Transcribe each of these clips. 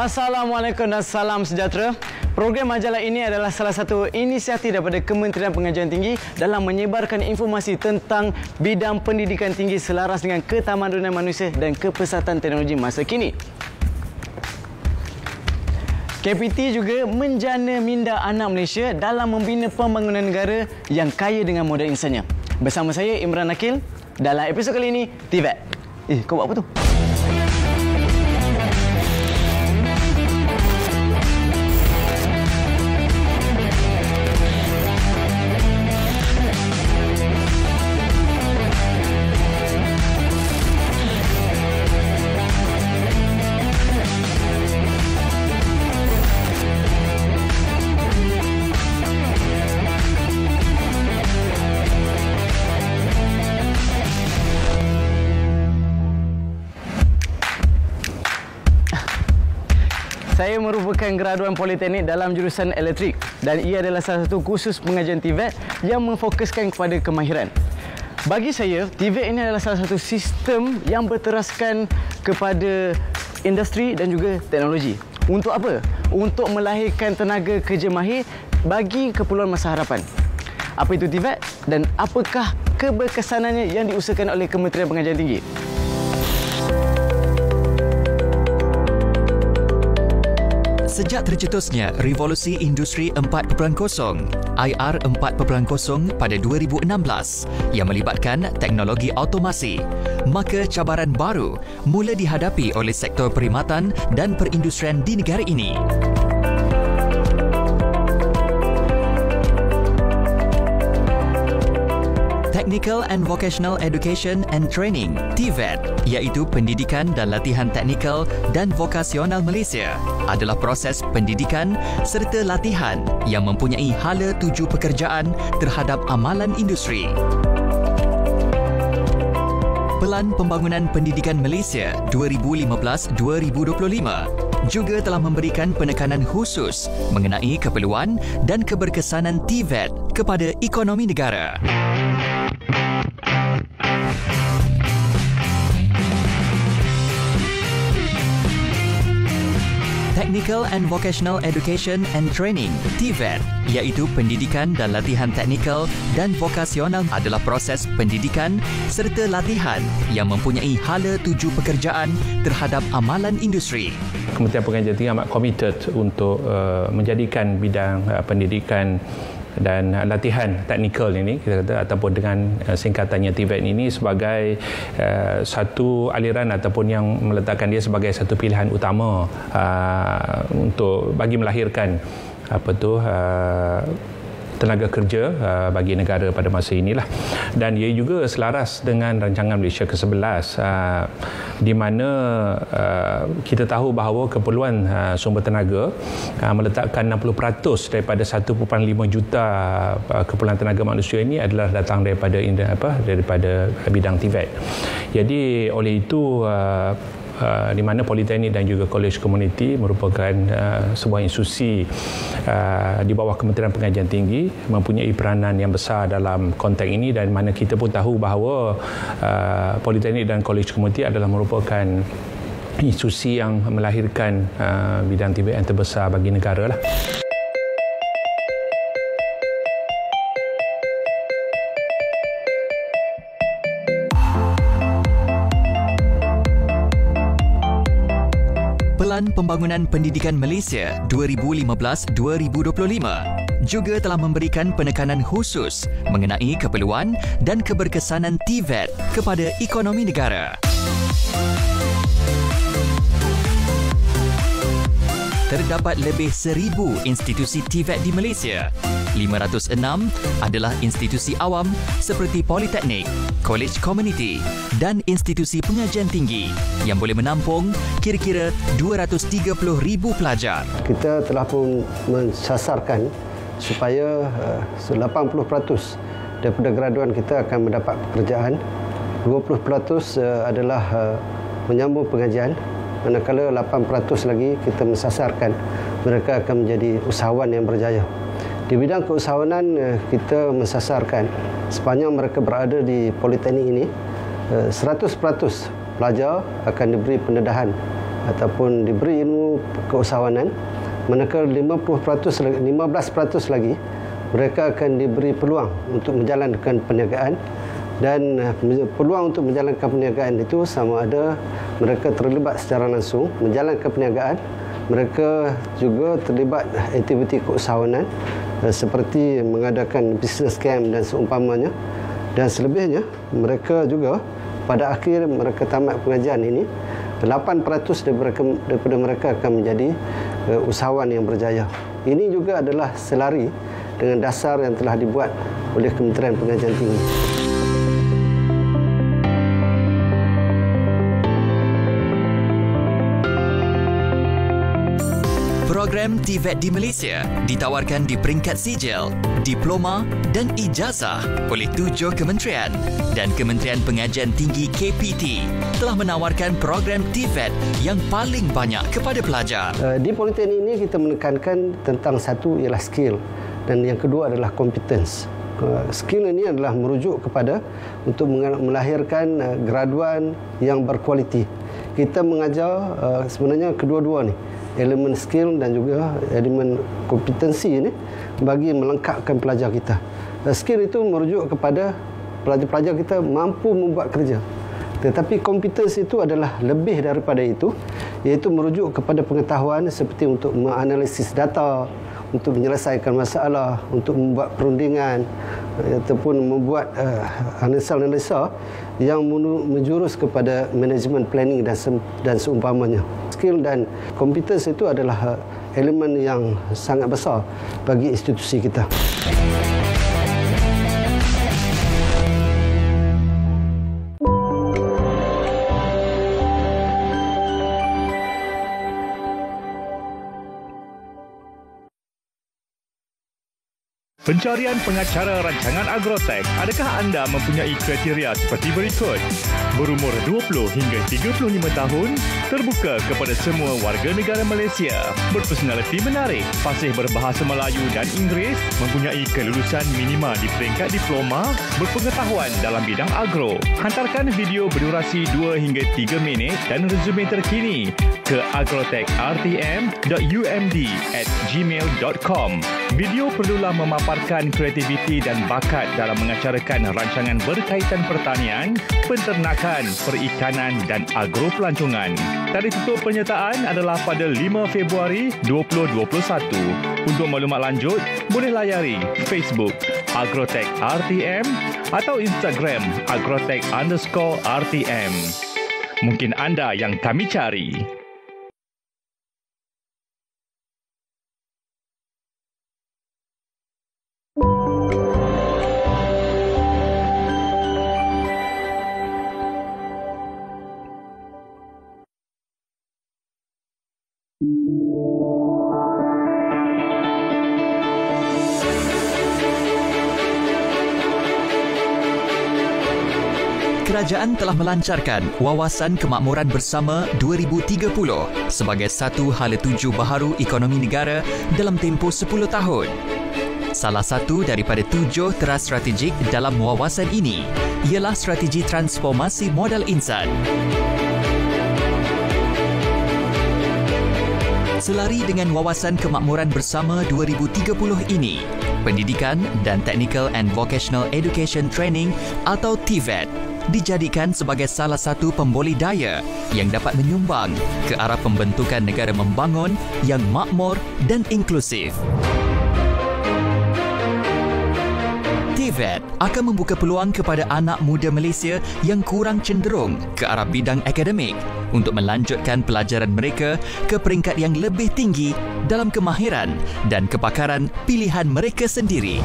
Assalamualaikum dan salam sejahtera. Program majalah ini adalah salah satu inisiatif daripada Kementerian Pengajian Tinggi dalam menyebarkan informasi tentang bidang pendidikan tinggi selaras dengan ketamadunan manusia dan kepesatan teknologi masa kini. KPT juga menjana minda anak Malaysia dalam membina pembangunan negara yang kaya dengan modal insannya. Bersama saya Imran Nakil dalam episod kali ini TVET. Kau buat apa tu? Saya merupakan graduan Politeknik dalam jurusan elektrik dan ia adalah salah satu kursus pengajian TVET yang memfokuskan kepada kemahiran. Bagi saya, TVET ini adalah salah satu sistem yang berteraskan kepada industri dan juga teknologi. Untuk apa? Untuk melahirkan tenaga kerja mahir bagi keperluan masa hadapan. Apa itu TVET dan apakah keberkesanannya yang diusahakan oleh Kementerian Pengajian Tinggi? Sejak tercetusnya Revolusi Industri 4.0, IR 4.0 pada 2016 yang melibatkan teknologi automasi, maka cabaran baru mula dihadapi oleh sektor perkhidmatan dan perindustrian di negara ini. Technical and Vocational Education and Training (TVET) iaitu pendidikan dan latihan teknikal dan vokasional Malaysia adalah proses pendidikan serta latihan yang mempunyai hala tuju pekerjaan terhadap amalan industri. Pelan Pembangunan Pendidikan Malaysia 2015-2025 juga telah memberikan penekanan khusus mengenai keperluan dan keberkesanan TVET kepada ekonomi negara. Technical and Vocational Education and Training (TVET) iaitu pendidikan dan latihan teknikal dan vokasional adalah proses pendidikan serta latihan yang mempunyai hala tuju pekerjaan terhadap amalan industri. Kementerian Pengajian Tinggi amat komited untuk menjadikan bidang pendidikan dan latihan teknikal ini, kita kata, ataupun dengan singkatannya TVET ini sebagai satu aliran ataupun yang meletakkan dia sebagai satu pilihan utama untuk bagi melahirkan tenaga kerja bagi negara pada masa inilah. Dan ia juga selaras dengan rancangan Malaysia ke-11 di mana kita tahu bahawa keperluan sumber tenaga meletakkan 60% daripada 1.5 juta keperluan tenaga manusia ini adalah datang daripada bidang TVET. Jadi oleh itu di mana Politeknik dan juga Kolej Komuniti merupakan sebuah institusi di bawah Kementerian Pengajian Tinggi mempunyai peranan yang besar dalam konteks ini, dan mana kita pun tahu bahawa Politeknik dan Kolej Komuniti adalah merupakan institusi yang melahirkan bidang TVET yang terbesar bagi negara lah. Pelan Pembangunan Pendidikan Malaysia 2015-2025 juga telah memberikan penekanan khusus mengenai keperluan dan keberkesanan TVET kepada ekonomi negara. Terdapat lebih 1,000 institusi TVET di Malaysia. 506 adalah institusi awam seperti Politeknik, Kolej Komuniti dan institusi pengajian tinggi yang boleh menampung kira-kira 230,000 pelajar. Kita telah pun mensasarkan supaya 80% daripada graduan kita akan mendapat pekerjaan, 20% adalah menyambung pengajian, manakala 8% lagi kita mensasarkan mereka akan menjadi usahawan yang berjaya. Di bidang keusahawanan, kita mensasarkan sepanjang mereka berada di Politeknik ini, 100% pelajar akan diberi pendedahan ataupun diberi ilmu keusahawanan, manakala 15% lagi mereka akan diberi peluang untuk menjalankan perniagaan. Dan peluang untuk menjalankan perniagaan itu sama ada mereka terlibat secara langsung menjalankan perniagaan, mereka juga terlibat aktiviti keusahawanan seperti mengadakan business camp dan seumpamanya. Dan selebihnya mereka juga pada akhir mereka tamat pengajian ini 8% daripada mereka akan menjadi usahawan yang berjaya. Ini juga adalah selari dengan dasar yang telah dibuat oleh Kementerian Pengajian Tinggi. Program TVET di Malaysia ditawarkan di peringkat sijil, diploma dan ijazah oleh 7 kementerian, dan Kementerian Pengajian Tinggi KPT telah menawarkan program TVET yang paling banyak kepada pelajar. Di Politeknik ini kita menekankan tentang satu ialah skill dan yang kedua adalah competence. Skill ini adalah merujuk kepada untuk melahirkan graduan yang berkualiti. Kita mengajar sebenarnya kedua-dua ni, elemen skill dan juga elemen kompetensi ini bagi melengkapkan pelajar kita. Skill itu merujuk kepada pelajar-pelajar kita mampu membuat kerja. Tetapi kompetensi itu adalah lebih daripada itu, iaitu merujuk kepada pengetahuan seperti untuk menganalisis data, untuk menyelesaikan masalah, untuk membuat perundingan ataupun membuat analisa yang menjurus kepada manajemen planning dan seumpamanya. Skill dan kompetens itu adalah elemen yang sangat besar bagi institusi kita. Pencarian pengacara rancangan Agrotech. Adakah anda mempunyai kriteria seperti berikut? Berumur 20 hingga 35 tahun, terbuka kepada semua warga negara Malaysia, berpersonaliti menarik, fasih berbahasa Melayu dan Inggeris, mempunyai kelulusan minima di peringkat diploma, berpengetahuan dalam bidang agro. Hantarkan video berdurasi 2 hingga 3 minit dan resume terkini ke agrotechrtm.umd@gmail.com. Video perlulah memaparkan kreativiti dan bakat dalam mengacarakan rancangan berkaitan pertanian, penternakan, perikanan dan agropelancongan. Tarikh tutup penyertaan adalah pada 5 Februari 2021. Untuk maklumat lanjut, boleh layari Facebook Agrotech RTM atau Instagram agrotech_RTM. Mungkin anda yang kami cari. Kerajaan telah melancarkan Wawasan Kemakmuran Bersama 2030 sebagai satu hala tuju baharu ekonomi negara dalam tempoh 10 tahun. Salah satu daripada 7 teras strategik dalam wawasan ini ialah strategi transformasi modal insan. Selari dengan Wawasan Kemakmuran Bersama 2030 ini, Pendidikan dan Technical and Vocational Education Training atau TVET dijadikan sebagai salah satu pemboleh daya yang dapat menyumbang ke arah pembentukan negara membangun yang makmur dan inklusif. TVET akan membuka peluang kepada anak muda Malaysia yang kurang cenderung ke arah bidang akademik untuk melanjutkan pelajaran mereka ke peringkat yang lebih tinggi dalam kemahiran dan kepakaran pilihan mereka sendiri.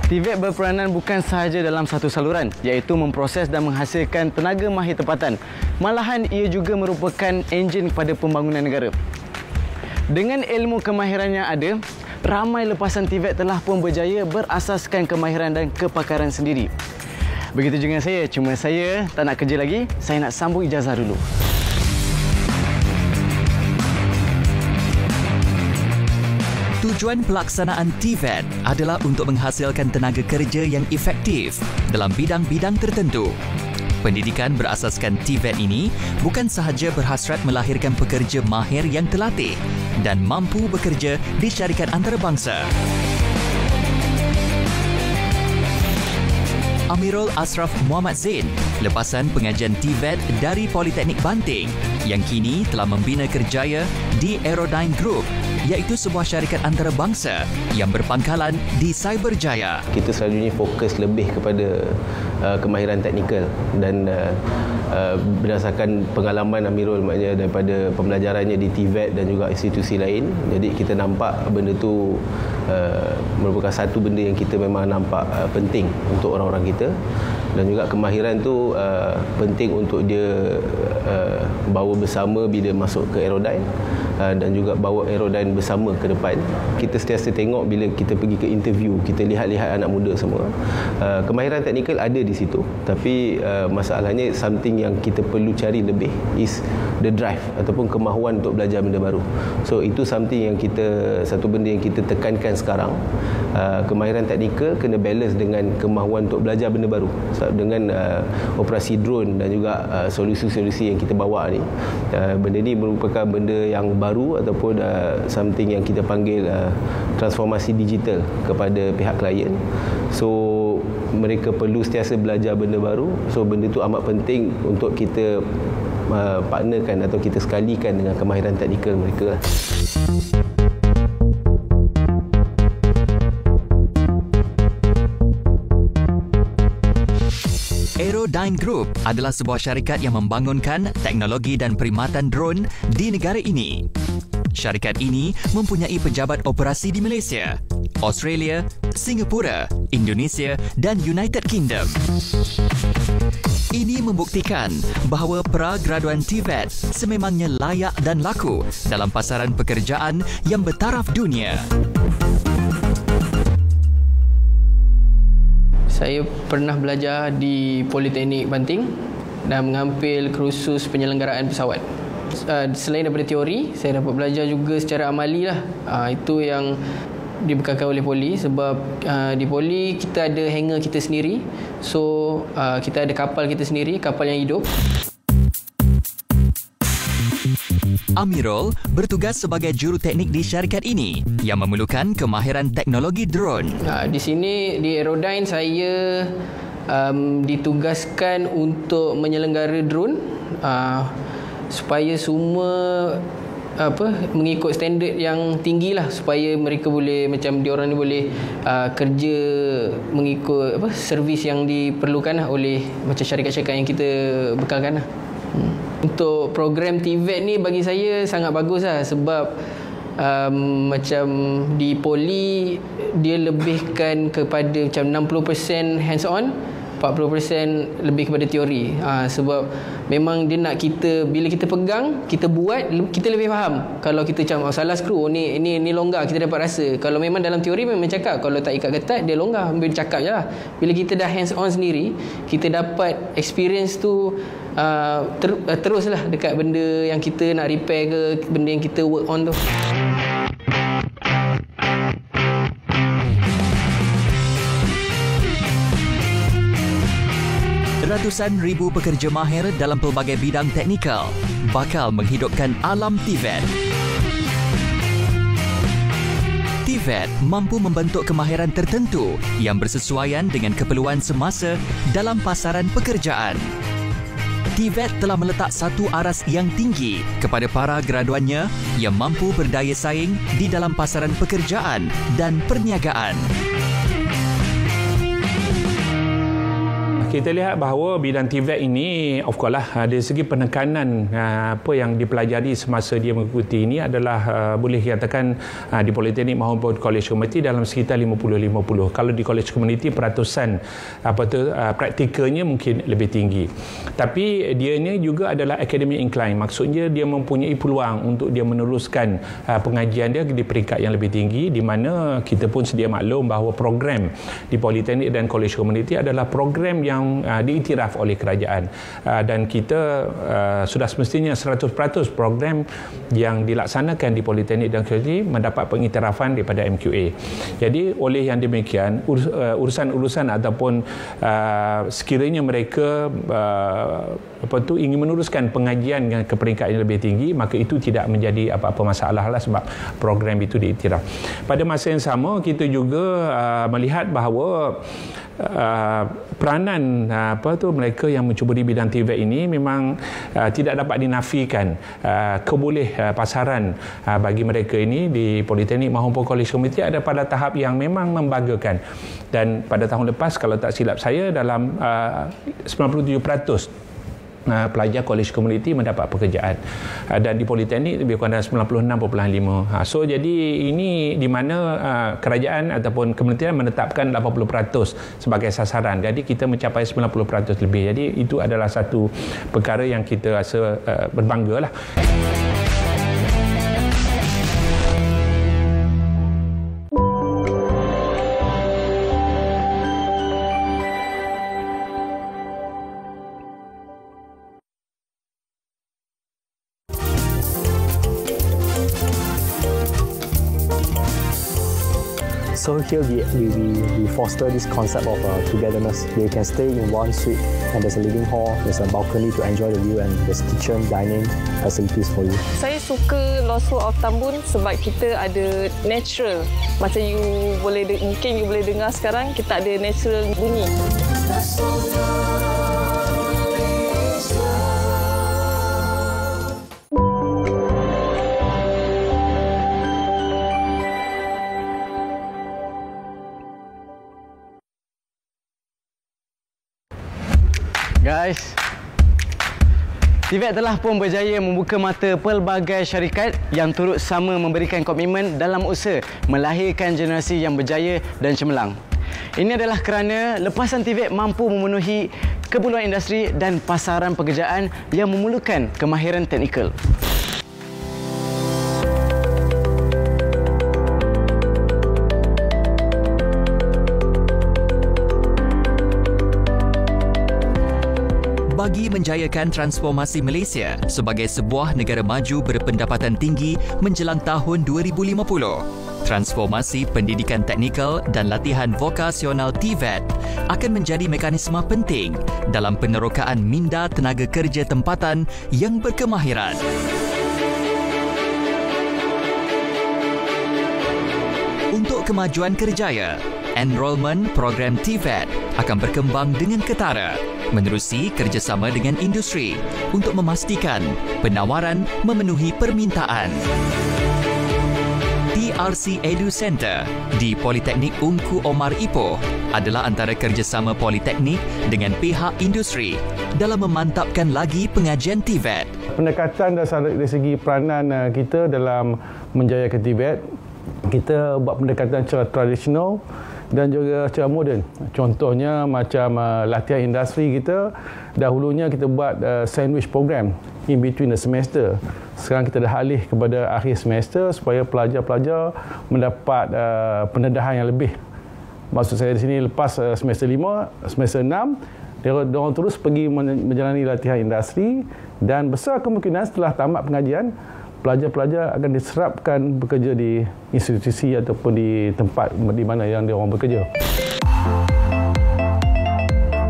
TVET berperanan bukan sahaja dalam satu saluran, iaitu memproses dan menghasilkan tenaga mahir tempatan. Malahan ia juga merupakan enjin kepada pembangunan negara. Dengan ilmu kemahiran yang ada, ramai lepasan TVET telah pun berjaya berasaskan kemahiran dan kepakaran sendiri. Begitu juga saya, cuma saya tak nak kerja lagi, saya nak sambung ijazah dulu. Tujuan pelaksanaan TVET adalah untuk menghasilkan tenaga kerja yang efektif dalam bidang-bidang tertentu. Pendidikan berasaskan TVET ini bukan sahaja berhasrat melahirkan pekerja mahir yang terlatih dan mampu bekerja di syarikat antarabangsa. Amirul Ashraf Muhammad Zain, lepasan pengajian TVET dari Politeknik Banting yang kini telah membina kerjaya di Aerodyne Group, iaitu sebuah syarikat antarabangsa yang berpangkalan di Cyberjaya. Kita selalunya fokus lebih kepada kemahiran teknikal dan berdasarkan pengalaman Amirul, maknanya daripada pembelajarannya di TVET dan juga institusi lain, jadi kita nampak benda tu merupakan satu benda yang kita memang nampak penting untuk orang-orang kita, dan juga kemahiran tu penting untuk dia bawa bersama bila masuk ke Aerodyne dan juga bawa Aerodyne bersama ke depan. Kita sentiasa tengok bila kita pergi ke interview, kita lihat-lihat anak muda semua, kemahiran teknikal ada di situ, tapi masalahnya something yang kita perlu cari lebih is the drive ataupun kemahuan untuk belajar benda baru. So itu something yang kita, satu benda yang kita tekankan sekarang. Kemahiran teknikal kena balance dengan kemahuan untuk belajar benda baru. Dengan operasi drone dan juga solusi-solusi yang kita bawa ni, benda ni merupakan benda yang baru ataupun something yang kita panggil transformasi digital kepada pihak klien. So mereka perlu sentiasa belajar benda baru. So benda tu amat penting untuk kita partnerkan atau kita sekalikan dengan kemahiran teknikal mereka. Aerodyne Group adalah sebuah syarikat yang membangunkan teknologi dan perkhidmatan drone di negara ini. Syarikat ini mempunyai pejabat operasi di Malaysia, Australia, Singapura, Indonesia dan United Kingdom. Ini membuktikan bahawa pra-graduan TVET sememangnya layak dan laku dalam pasaran pekerjaan yang bertaraf dunia. Saya pernah belajar di Politeknik Banting dan mengambil kursus penyelenggaraan pesawat. Selain daripada teori, saya dapat belajar juga secara amali lah. Itu yang dibekalkan oleh Poli, sebab di Poli kita ada hangar kita sendiri. So kita ada kapal kita sendiri, kapal yang hidup. Amirul bertugas sebagai juruteknik di syarikat ini yang memerlukan kemahiran teknologi drone. Di sini di Aerodyne saya ditugaskan untuk menyelenggara drone supaya semua mengikut standard yang tinggi lah, supaya mereka boleh macam diorang ni boleh kerja mengikut servis yang diperlukan lah oleh macam syarikat-syarikat yang kita bekalkan lah. Untuk program TVET ni bagi saya sangat bagus lah, sebab macam di Poli dia lebihkan kepada macam 60% hands on, 40% lebih kepada teori. Sebab memang dia nak kita, bila kita pegang, kita buat, kita lebih faham. Kalau kita macam salah skru, ni longgar, kita dapat rasa. Kalau memang dalam teori memang cakap, kalau tak ikat ketat dia longgar, ambil cakap je lah. Bila kita dah hands on sendiri, kita dapat experience tu teruslah dekat benda yang kita nak repair ke, benda yang kita work on tu. Ratusan ribu pekerja mahir dalam pelbagai bidang teknikal bakal menghidupkan alam TVET. TVET mampu membentuk kemahiran tertentu yang bersesuaian dengan keperluan semasa dalam pasaran pekerjaan. TVET telah meletak satu aras yang tinggi kepada para graduannya yang mampu berdaya saing di dalam pasaran pekerjaan dan perniagaan. Kita lihat bahawa bidang TVET ini of course lah dari segi penekanan apa yang dipelajari semasa dia mengikuti ini adalah boleh dikatakan di Politeknik maupun College Community dalam sekitar 50-50. Kalau di College Community peratusan praktikalnya mungkin lebih tinggi. Tapi dia ini juga adalah academic incline. Maksudnya dia mempunyai peluang untuk dia meneruskan pengajian dia di peringkat yang lebih tinggi, di mana kita pun sedia maklum bahawa program di Politeknik dan College Community adalah program yang yang diiktiraf oleh kerajaan, dan kita sudah semestinya 100% program yang dilaksanakan di Politeknik dan Teknologi mendapat pengiktirafan daripada MQA. Jadi oleh yang demikian, urusan-urusan ataupun sekiranya mereka ingin meneruskan pengajian ke peringkat yang lebih tinggi, maka itu tidak menjadi apa-apa masalah lah, sebab program itu diiktiraf. Pada masa yang sama, kita juga melihat bahawa peranan mereka yang mencuburi bidang TVET ini memang tidak dapat dinafikan. Keboleh pasaran bagi mereka ini di Politeknik maupun Kolej Komuniti ada pada tahap yang memang membanggakan. Dan pada tahun lepas, kalau tak silap saya, dalam 97% pelajar kolej komuniti mendapat pekerjaan, dan di Politeknik lebih kurang 96.5. So jadi ini di mana kerajaan ataupun kementerian menetapkan 80% sebagai sasaran. Jadi kita mencapai 90% lebih. Jadi itu adalah satu perkara yang kita rasa berbanggalah. So here we foster this concept of togetherness. You can stay in one suite and there's a living hall, there's a balcony to enjoy the view, and there's kitchen, dining facilities for you. Saya suka Loswo of Tambun sebab kita ada natural. Macam mungkin you boleh dengar sekarang, kita ada natural bunyi. Guys, TVET telah pun berjaya membuka mata pelbagai syarikat yang turut sama memberikan komitmen dalam usaha melahirkan generasi yang berjaya dan cemerlang. Ini adalah kerana lepasan TVET mampu memenuhi keperluan industri dan pasaran pekerjaan yang memerlukan kemahiran teknikal. Bagi menjayakan transformasi Malaysia sebagai sebuah negara maju berpendapatan tinggi menjelang tahun 2050, transformasi pendidikan teknikal dan latihan vokasional TVET akan menjadi mekanisme penting dalam penerokaan minda tenaga kerja tempatan yang berkemahiran. Untuk kemajuan kerjaya, enrolment program TVET akan berkembang dengan ketara menerusi kerjasama dengan industri untuk memastikan penawaran memenuhi permintaan. TRC Edu Center di Politeknik Ungku Omar Ipoh adalah antara kerjasama Politeknik dengan pihak industri dalam memantapkan lagi pengajian TVET. Pendekatan dari segi peranan kita dalam menjayakan TVET, kita buat pendekatan secara tradisional dan juga secara moden. Contohnya macam latihan industri kita, dahulunya kita buat sandwich program in between the semester. Sekarang kita dah alih kepada akhir semester supaya pelajar-pelajar mendapat pendedahan yang lebih. Maksud saya di sini, lepas semester 5, semester 6, diorang terus pergi menjalani latihan industri, dan besar kemungkinan setelah tamat pengajian, pelajar-pelajar akan diserapkan bekerja di institusi ataupun di tempat di mana yang diorang bekerja.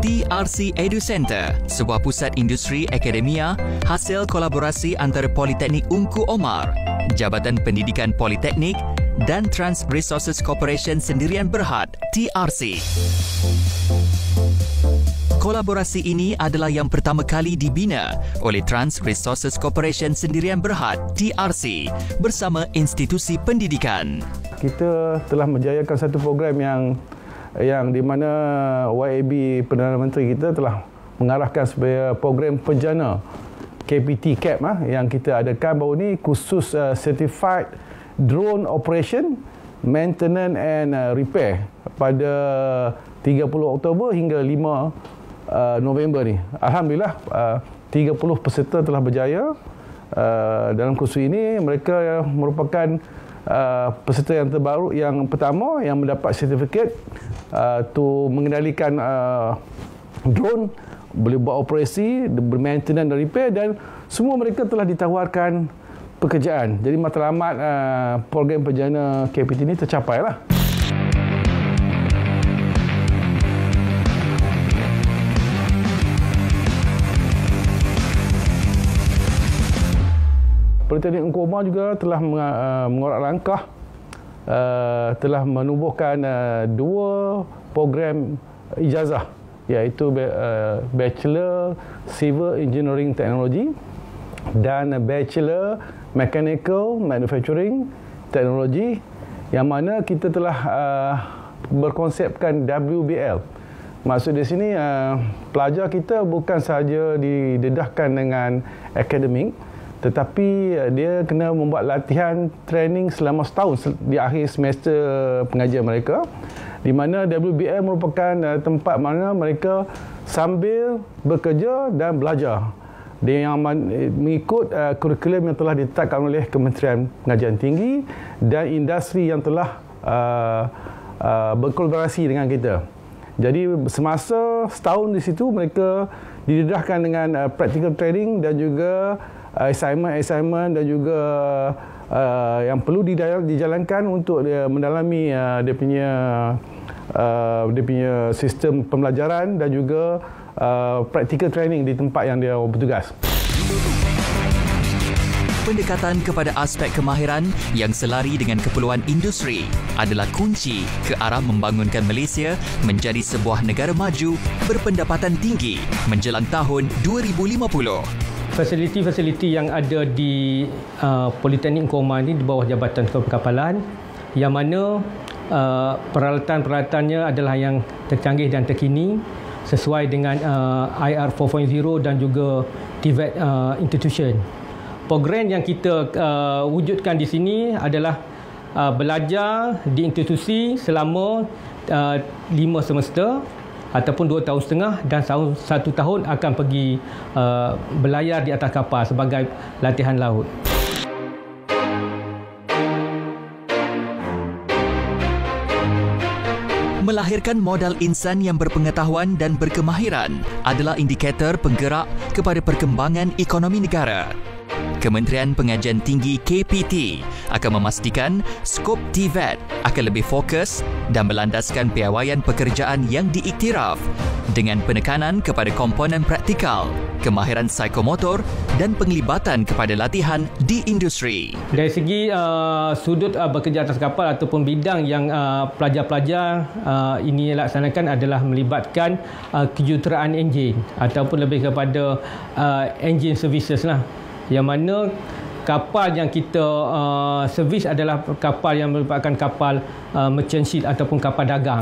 TRC Edu Center, sebuah pusat industri akademia hasil kolaborasi antara Politeknik Ungku Omar, Jabatan Pendidikan Politeknik dan Trans Resources Corporation Sendirian Berhad, TRC. Kolaborasi ini adalah yang pertama kali dibina oleh Trans Resources Corporation Sendirian Berhad, TRC, bersama institusi pendidikan. Kita telah menjayakan satu program yang di mana YAB Perdana Menteri kita telah mengarahkan supaya program penjana KPT CAP yang kita adakan baru ni, khusus Certified Drone Operation, Maintenance and Repair pada 30 Oktober hingga 5 November ni. Alhamdulillah 30 peserta telah berjaya dalam kursus ini. Mereka merupakan peserta yang terbaru, yang pertama yang mendapat sertifikat untuk mengendalikan drone, boleh buat operasi, maintenance dan repair, dan semua mereka telah ditawarkan pekerjaan. Jadi matlamat program penjana KPT ini tercapai lah. Politeknik Engku Umar juga telah mengorak langkah, telah menubuhkan 2 program ijazah, iaitu Bachelor Civil Engineering Technology dan Bachelor Mechanical Manufacturing Technology, yang mana kita telah berkonsepkan WBL. Maksud di sini pelajar kita bukan sahaja didedahkan dengan akademik, tetapi dia kena membuat latihan training selama setahun di akhir semester pengajian mereka, di mana WBL merupakan tempat mana mereka sambil bekerja dan belajar. Dia yang mengikut kurikulum yang telah ditetapkan oleh Kementerian Pengajian Tinggi dan industri yang telah berkolaborasi dengan kita. Jadi semasa setahun di situ mereka didedahkan dengan practical training dan juga assignment dan juga yang perlu dijalankan untuk mendalami dia punya sistem pembelajaran dan juga practical training di tempat yang dia bertugas. Pendekatan kepada aspek kemahiran yang selari dengan keperluan industri adalah kunci ke arah membangunkan Malaysia menjadi sebuah negara maju berpendapatan tinggi menjelang tahun 2050. Fasiliti-fasiliti yang ada di Politeknik Engku Umar ini di bawah Jabatan Kapal-Kapalan, yang mana peralatan-peralatannya adalah yang tercanggih dan terkini sesuai dengan IR 4.0 dan juga TVET institution. Program yang kita wujudkan di sini adalah belajar di institusi selama 5 semester ataupun 2 tahun setengah, dan 1 tahun akan pergi berlayar di atas kapal sebagai latihan laut. Melahirkan modal insan yang berpengetahuan dan berkemahiran adalah indikator penggerak kepada perkembangan ekonomi negara. Kementerian Pengajian Tinggi KPT akan memastikan skop TVET akan lebih fokus dan melandaskan piawaian pekerjaan yang diiktiraf dengan penekanan kepada komponen praktikal, kemahiran psikomotor dan penglibatan kepada latihan di industri. Dari segi sudut bekerja atas kapal ataupun bidang yang pelajar-pelajar ini laksanakan adalah melibatkan kejuruteraan enjin ataupun lebih kepada engine services lah. Yang mana kapal yang kita servis adalah kapal yang merupakan kapal merchant ship ataupun kapal dagang.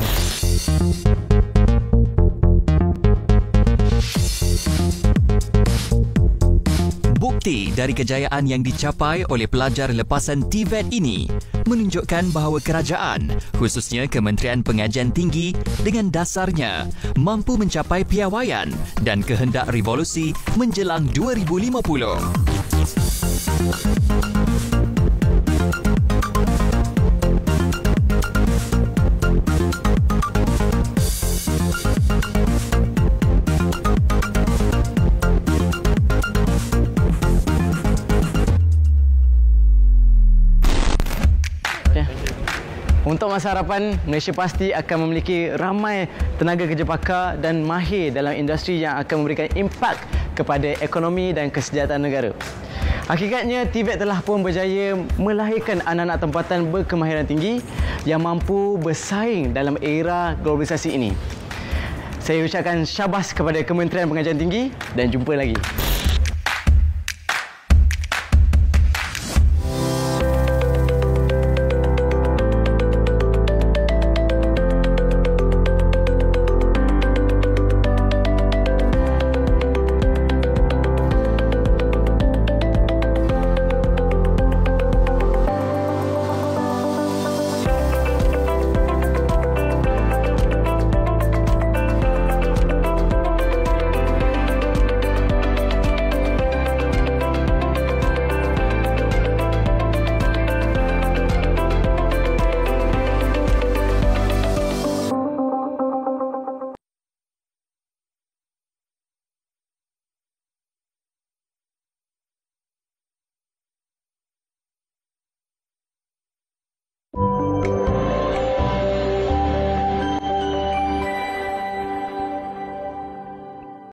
Bukti dari kejayaan yang dicapai oleh pelajar lepasan TVET ini menunjukkan bahawa kerajaan, khususnya Kementerian Pengajian Tinggi dengan dasarnya mampu mencapai piawaian dan kehendak revolusi menjelang 2050. Untuk masa harapan, Malaysia pasti akan memiliki ramai tenaga kerja pakar dan mahir dalam industri yang akan memberikan impak kepada ekonomi dan kesejahteraan negara. Hakikatnya, TVET telah pun berjaya melahirkan anak-anak tempatan berkemahiran tinggi yang mampu bersaing dalam era globalisasi ini. Saya ucapkan syabas kepada Kementerian Pengajian Tinggi dan jumpa lagi.